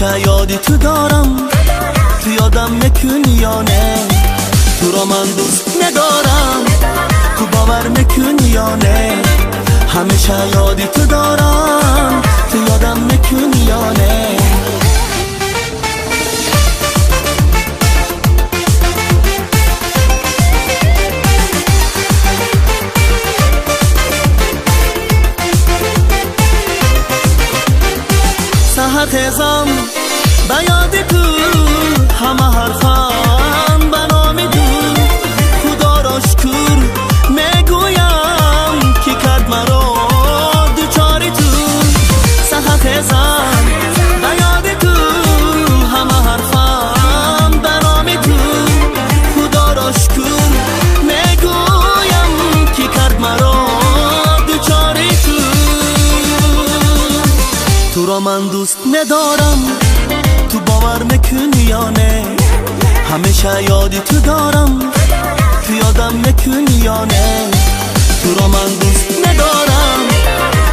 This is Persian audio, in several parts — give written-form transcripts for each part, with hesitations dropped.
همیشه یادی تو دارم، تو یادم میکن یا نه؟ تو را من دوست ندارم، تو باور میکن یا نه؟ همیشه یادی تو دارم، تو یادم میکن یا نه؟ سحر خیزم به یاد تو، همه حرفم به نام تو، خدا را شکر میگویم که کرد مرا دوچار تو. سحر خیزم به یاد تو، همه حرفم به نام تو، خدا را شکر میگویم که کرد مرا دوچار تو. تو را من دوست ندارم، تو باور میکن یا نه؟ همیشه یادی تو دارم، تو یادم میکن یا نه؟ تو را من دوست ندارم،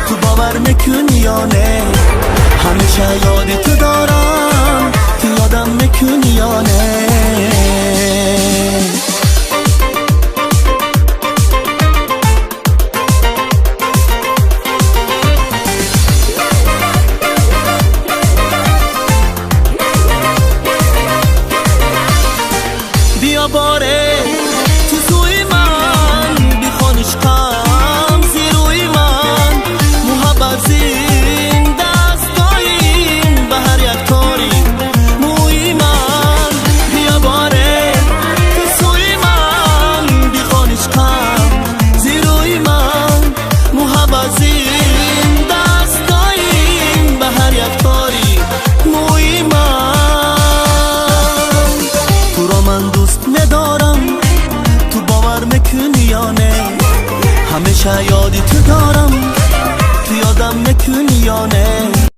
تو باور میکن یا نه؟ همیشه یادی تو دارم، تو یادم میکن یا نه؟